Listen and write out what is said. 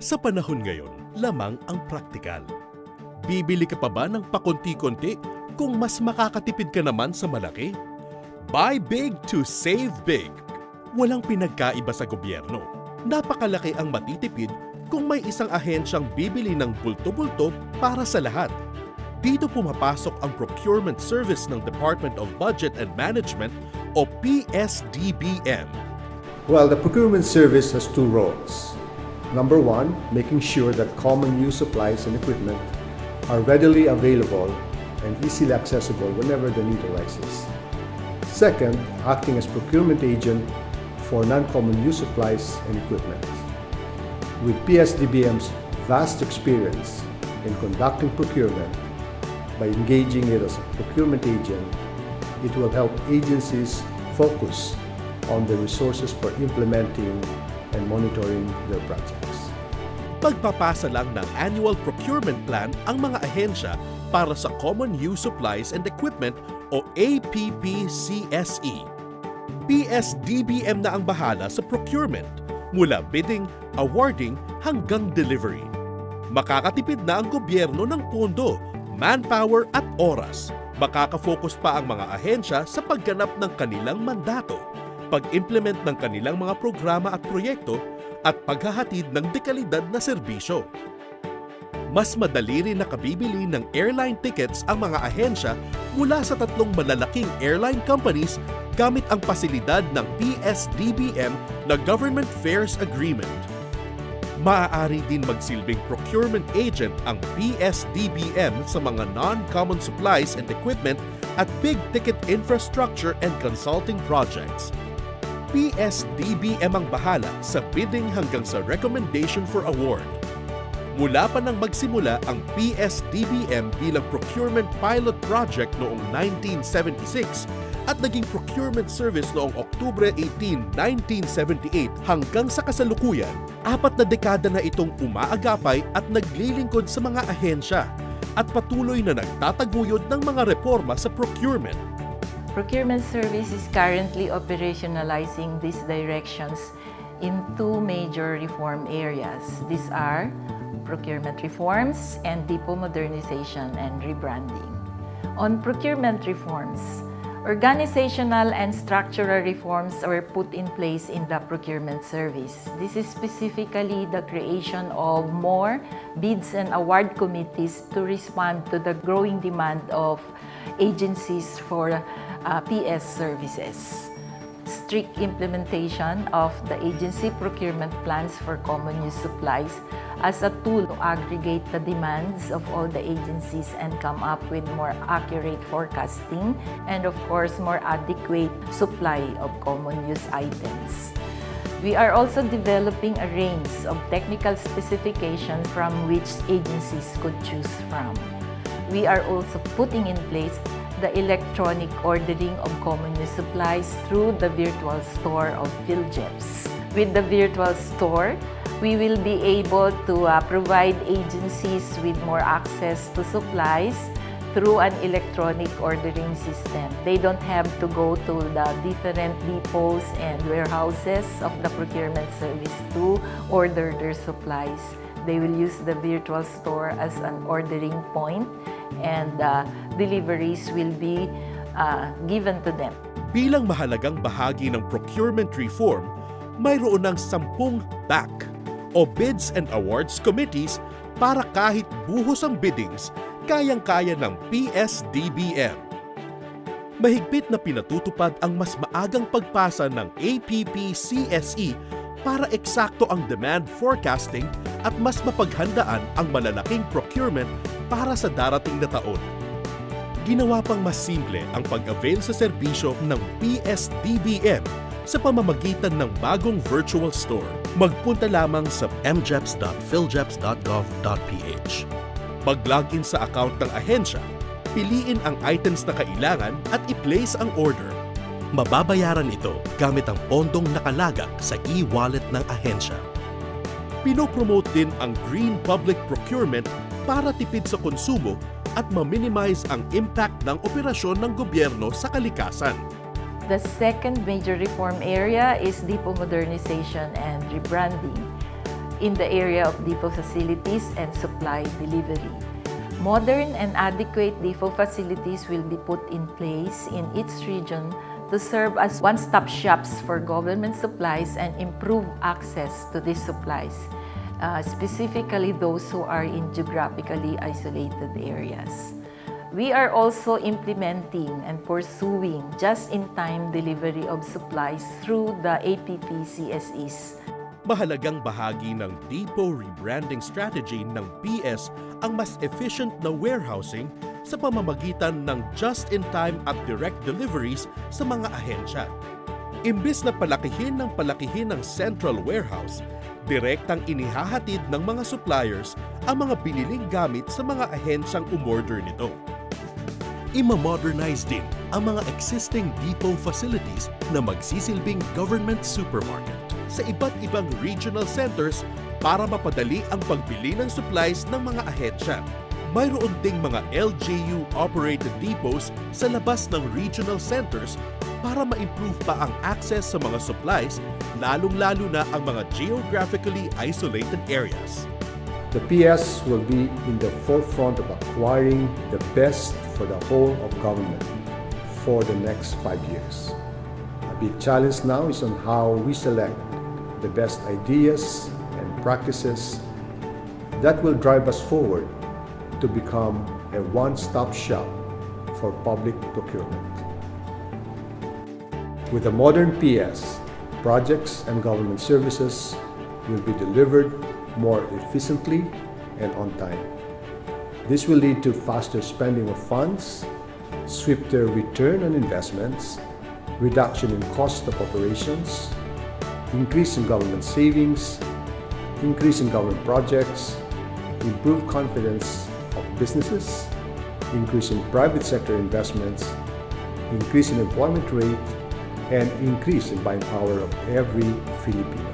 Sa panahon ngayon, lamang ang praktikal. Bibili ka pa ba ng pakunti-kunti kung mas makakatipid ka naman sa malaki? Buy big to save big. Walang pinagkaiba sa gobyerno. Napakalaki ang matitipid kung may isang ahensyang bibili ng bulto-bulto para sa lahat. Dito pumapasok ang procurement service ng Department of Budget and Management o PhilGEPS. Well, the procurement service has two roles. Number one, making sure that common use supplies and equipment are readily available and easily accessible whenever the need arises. Second, acting as procurement agent for non-common use supplies and equipment. With PhilGEPS's vast experience in conducting procurement, by engaging it as a procurement agent, it will help agencies focus on the resources for implementing and monitoring their projects. Pagpapasa lang ng annual procurement plan ang mga ahensya para sa Common Use Supplies and Equipment o APPCSE. PhilDBM na ang bahala sa procurement, mula bidding, awarding hanggang delivery. Makakatipid na ang gobyerno ng pondo, manpower at oras. Makaka-focus pa ang mga ahensya sa pagganap ng kanilang mandato, pag-implement ng kanilang mga programa at proyekto, at paghahatid ng dekalidad na serbisyo. Mas madali rin nakabibili ng airline tickets ang mga ahensya mula sa 3 malalaking airline companies gamit ang pasilidad ng PhilDBM na Government Fares Agreement. Maaari din magsilbing procurement agent ang PhilDBM sa mga non-common supplies and equipment at big-ticket infrastructure and consulting projects. PhilDBM ang bahala sa bidding hanggang sa recommendation for award. Mula pa nang magsimula ang PhilDBM bilang procurement pilot project noong 1976 at naging procurement service noong Oktubre 18, 1978 hanggang sa kasalukuyan, 4 na dekada na itong umaagapay at naglilingkod sa mga ahensya at patuloy na nagtataguyod ng mga reforma sa procurement. Procurement Service is currently operationalizing these directions in 2 major reform areas. These are procurement reforms and depot modernization and rebranding. On procurement reforms, organizational and structural reforms are put in place in the procurement service. This is specifically the creation of more bids and award committees to respond to the growing demand of agencies for PS services. Strict implementation of the agency procurement plans for common use supplies as a tool to aggregate the demands of all the agencies and come up with more accurate forecasting and of course more adequate supply of common use items. We are also developing a range of technical specifications from which agencies could choose from. We are also putting in place the electronic ordering of common use supplies through the virtual store of PhilGEPS. With the virtual store, we will be able to provide agencies with more access to supplies through an electronic ordering system. They don't have to go to the different depots and warehouses of the procurement service to order their supplies. They will use the virtual store as an ordering point and deliveries will be given to them. Bilang mahalagang bahagi ng procurement reform, mayroon ng 10 BAC o Bids and Awards Committees para kahit buhos ang biddings, kayang-kaya ng PhilDBM. Mahigpit na pinatutupad ang mas maagang pagpasa ng APPCSE para eksakto ang demand forecasting at mas mapaghandaan ang malalaking procurement para sa darating na taon. Ginawa pang mas simple ang pag-avail sa serbisyo ng PhilDBM sa pamamagitan ng bagong virtual store. Magpunta lamang sa mgeps.philgeps.gov.ph. Mag-login sa account ng ahensya, piliin ang items na kailangan at i-place ang order. Mababayaran ito gamit ang pondong nakalagak sa e-wallet ng ahensya. Pinopromote din ang green public procurement para tipid sa konsumo at ma-minimize ang impact ng operasyon ng gobyerno sa kalikasan. The second major reform area is depot modernization and rebranding. in the area of depot facilities and supply delivery. Modern and adequate depot facilities will be put in place in each region to serve as one-stop shops for government supplies and improve access to these supplies, specifically those who are in geographically isolated areas. We are also implementing and pursuing just-in-time delivery of supplies through the APP-CSEs. Mahalagang bahagi ng depot rebranding strategy ng PS ang mas efficient na warehousing sa pamamagitan ng just-in-time at direct deliveries sa mga ahensya. Imbis na palakihin ng central warehouse, direktang inihahatid ng mga suppliers ang mga biniling gamit sa mga ahensyang umorder nito. Ima-modernize din ang mga existing depot facilities na magsisilbing government supermarket sa iba't ibang regional centers para mapadali ang pagbili ng supplies ng mga ahensya. Mayroon ding mga LGU-operated depots sa labas ng regional centers para ma-improve pa ang access sa mga supplies, lalong-lalo na ang mga geographically isolated areas. The PS will be in the forefront of acquiring the best for the whole of government for the next 5 years. A big challenge now is on how we select the best ideas and practices that will drive us forward to become a one-stop shop for public procurement. With a modern PS, projects and government services will be delivered more efficiently and on time. This will lead to faster spending of funds, swifter return on investments, reduction in cost of operations, increase in government savings, increase in government projects, improved confidence of businesses, increase in private sector investments, increase in employment rate, and increase in buying power of every Filipino.